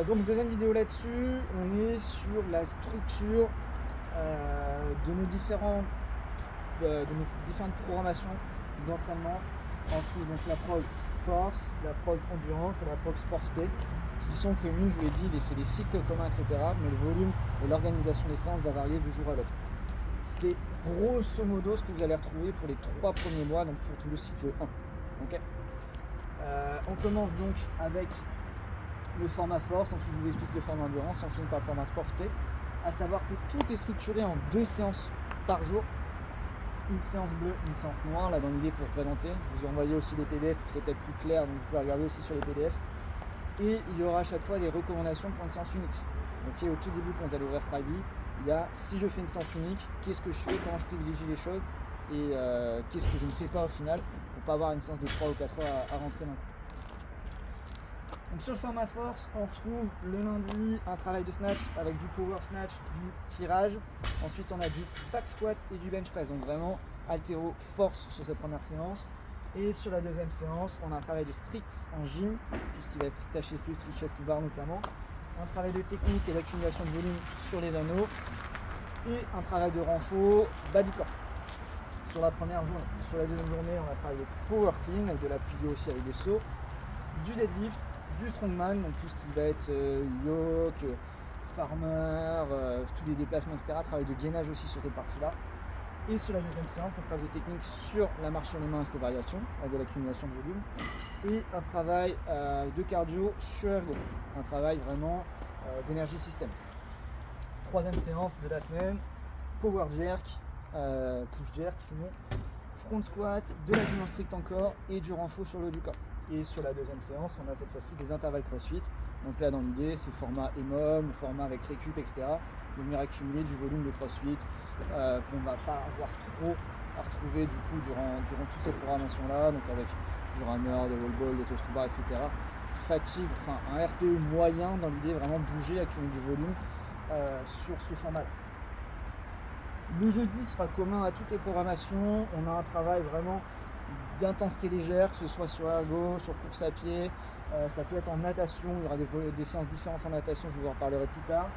Donc deuxième vidéo là-dessus, on est sur la structure de nos différentes programmations d'entraînement. On trouve donc la prog force, la prog endurance et la prog sport spé, qui sont communes, je vous l'ai dit, c'est les cycles communs, etc. Mais le volume et l'organisation des séances va varier du jour à l'autre. C'est grosso modo ce que vous allez retrouver pour les 3 premiers mois, donc pour tout le cycle 1. Okay, on commence donc avec le format force, ensuite je vous explique le format endurance, on finit par le format sport spé, à savoir que tout est structuré en 2 séances par jour, une séance bleue, une séance noire, là dans l'idée pour présenter. Je vous ai envoyé aussi les PDF, c'est peut-être plus clair, donc vous pouvez regarder aussi sur les PDF. Et il y aura à chaque fois des recommandations pour une séance unique. Okay, au tout début, quand vous allez ouvrir Strive, il y a si je fais une séance unique, qu'est-ce que je fais, comment je privilégie les choses et qu'est-ce que je ne fais pas au final pour pas avoir une séance de 3 ou 4 heures à rentrer d'un coup. Donc sur le format force, on retrouve le lundi un travail de snatch avec du power snatch, du tirage. Ensuite on a du back squat et du bench press. Donc vraiment haltéro force sur cette première séance. Et sur la deuxième séance, on a un travail de strict en gym, tout ce qui va être strict HSP, strict chest to bar notamment. Un travail de technique et d'accumulation de volume sur les anneaux. Et un travail de renfort bas du corps. Sur la première journée. Sur la deuxième journée, on a un travail de power clean avec de l'appui aussi avec des sauts, du deadlift, du strongman, donc tout ce qui va être yoke, farmer, tous les déplacements, etc. Travail de gainage aussi sur cette partie-là. Et sur la deuxième séance, un travail de technique sur la marche sur les mains et ses variations, avec de l'accumulation de volume. Et un travail de cardio sur ergo, un travail vraiment d'énergie système. Troisième séance de la semaine, power jerk, push jerk sinon, front squat, de la gymnastique strict encore et du renfort sur le haut du corps. Et sur la deuxième séance, on a cette fois-ci des intervalles crossfit. Donc là, dans l'idée, c'est format EMOM ou format avec récup, etc. De venir accumuler du volume de crossfit qu'on ne va pas avoir trop à retrouver du coup durant toutes ces programmations-là. Donc avec du rameur, des wall balls, des toast to bar, etc. Fatigue, enfin un RPE moyen dans l'idée, vraiment bouger, accumuler du volume sur ce format-là. Le jeudi sera commun à toutes les programmations. On a un travail vraiment d'intensité légère, que ce soit sur ergo, sur course à pied, ça peut être en natation, il y aura des séances différentes en natation, je vous en reparlerai plus tard.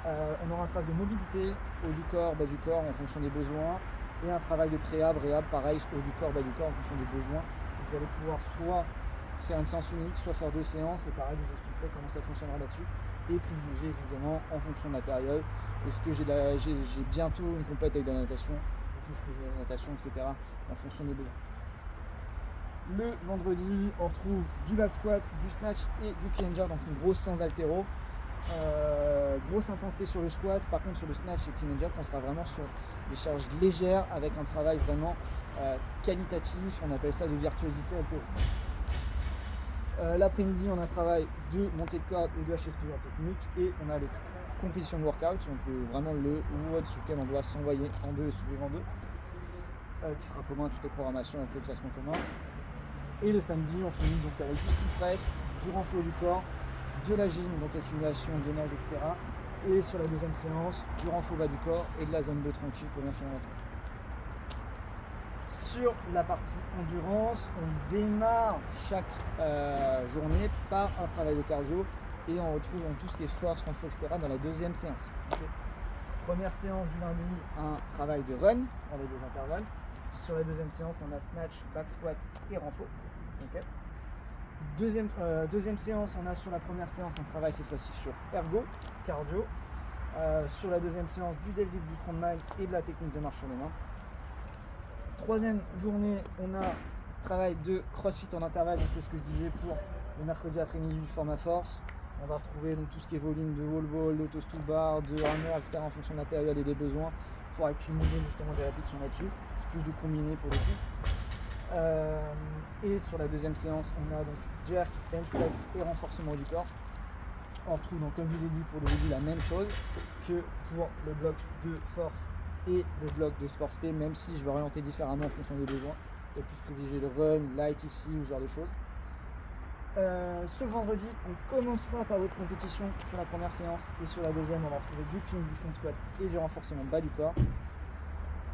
On aura un travail de mobilité, haut du corps, bas du corps en fonction des besoins, et un travail de préhab, réhab, pareil, haut du corps, bas du corps en fonction des besoins. Vous allez pouvoir soit faire une séance unique, soit faire 2 séances, et pareil, je vous expliquerai comment ça fonctionnera là-dessus, et privilégier évidemment en fonction de la période. Est-ce que j'ai bientôt une compète avec de la natation, du coup je privilégie la natation, etc. en fonction des besoins. Le vendredi, on retrouve du back squat, du snatch et du clean and jerk, donc une grosse séance d'haltéro. Grosse intensité sur le squat, par contre sur le snatch et le clean and jerk, on sera vraiment sur des charges légères avec un travail vraiment qualitatif, on appelle ça de virtuosité haltéro. L'après-midi, on a un travail de montée de corde et de HSP en technique, et on a les compétitions de workout, donc vraiment le WOD sur lequel on doit s'envoyer en 2 et soulever en 2, qui sera commun à toutes les programmations avec le classement commun. Et le samedi, on finit donc avec du strict press, du renfort du corps, de la gym, donc accumulation, gainage, etc. Et sur la deuxième séance, du renfort bas du corps et de la zone 2 tranquille pour bien finir la semaine. Sur la partie endurance, on démarre chaque journée par un travail de cardio et on retrouve tout ce qui est force, renfort, etc. dans la deuxième séance. Okay. Première séance du lundi, un travail de run avec des intervalles. Sur la deuxième séance, on a snatch, back squat et renfort. Okay. Deuxième séance, on a sur la première séance un travail cette fois-ci sur ergo, cardio. Sur la deuxième séance, du deadlift, du strongman et de la technique de marche sur les mains. Troisième journée, on a travail de crossfit en intervalle, donc c'est ce que je disais pour le mercredi après-midi du format force. On va retrouver donc tout ce qui est volume de wall ball, de toast to bar, de hammer, etc. en fonction de la période et des besoins pour accumuler justement des répétitions là-dessus. C'est plus du combiné pour le coup. Et sur la deuxième séance, on a donc jerk, bench press et renforcement du corps. On retrouve donc, comme je vous ai dit pour le jeudi, la même chose que pour le bloc de force et le bloc de sport spé, même si je vais orienter différemment en fonction des besoins. Je vais plus privilégier le run, light ici ou ce genre de choses. Ce vendredi, on commencera par votre compétition sur la première séance, et sur la deuxième, on va retrouver du clean, du front squat et du renforcement bas du corps.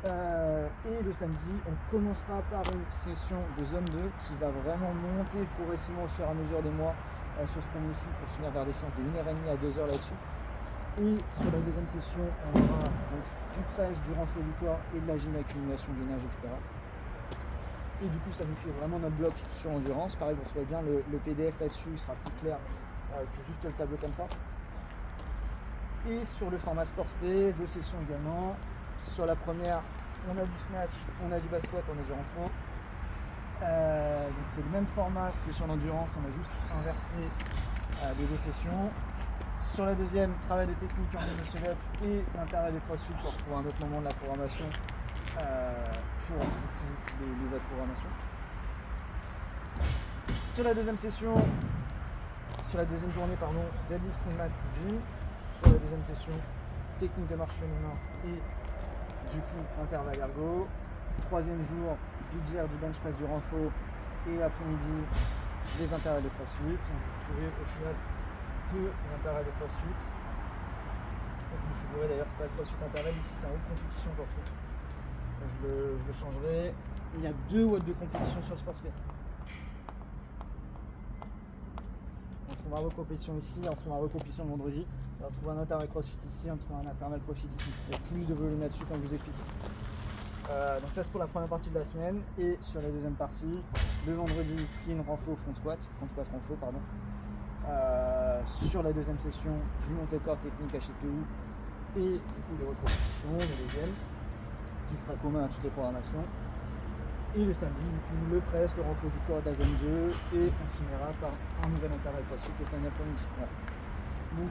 Et le samedi, on commencera par une session de zone 2 qui va vraiment monter progressivement au fur et à mesure des mois sur ce premier cycle pour finir vers des séances de 1h30 à 2h là-dessus. Et sur la deuxième session, on aura donc du press, du renfort du corps et de la gym accumulation, gainage, etc. Et du coup, ça nous fait vraiment notre bloc sur l'endurance. Pareil, vous retrouvez bien le PDF là-dessus, il sera plus clair que juste le tableau comme ça. Et sur le format Sport P, 2 sessions également. Sur la première, on a du snatch, on a du back squat, on a du renfort. Donc c'est le même format que sur l'endurance, on a juste inversé les 2 sessions. Sur la deuxième, travail de technique en muscle up et l'intérêt des crossfit pour trouver un autre moment de la programmation pour du coup les autres programmations. Sur la deuxième session, sur la deuxième journée, pardon, deadlift, mat, gym. Sur la deuxième session, technique de marche sur les mains et du coup intervalle ergo. Troisième jour, du jerk, du bench press, du renfort et l'après-midi, les intervalles de crossfit. On peut retrouver au final 2 intervalles de crossfit. Je me suis bourré d'ailleurs, c'est pas le crossfit intervalle, ici c'est en haute compétition qu'on retrouve. Je le changerai. Il y a 2 watts de compétition sur le Sport P. On trouve un recompétition ici, on trouve un recompétition le vendredi. On trouve un intervalle crossfit ici, on trouve un intervalle crossfit ici. Il y a plus de volume là-dessus comme je vous explique. Donc ça c'est pour la première partie de la semaine. Et sur la deuxième partie, le vendredi, clean, renfort, front squat, renfort, pardon. Sur la deuxième session, je monte le corps technique HTPU et du coup les recompétitions, le deuxième, qui sera commun à toutes les programmations. Et le samedi, du coup, le press, le renfort du corps de la zone 2 et on finira par un nouvel intervalle crossfit le samedi après-midi. Voilà. Donc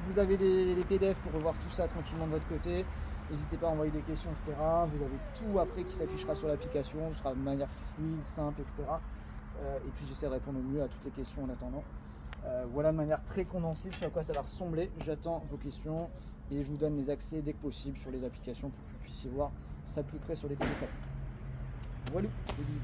vous avez les PDF pour revoir tout ça tranquillement de votre côté. N'hésitez pas à envoyer des questions, etc. Vous avez tout après qui s'affichera sur l'application, ce sera de manière fluide, simple, etc. Et puis j'essaie de répondre au mieux à toutes les questions en attendant. Voilà de manière très condensée sur à quoi ça va ressembler. J'attends vos questions et je vous donne les accès dès que possible sur les applications pour que vous puissiez voir ça de plus près sur les téléphones. Voilà, des bisous.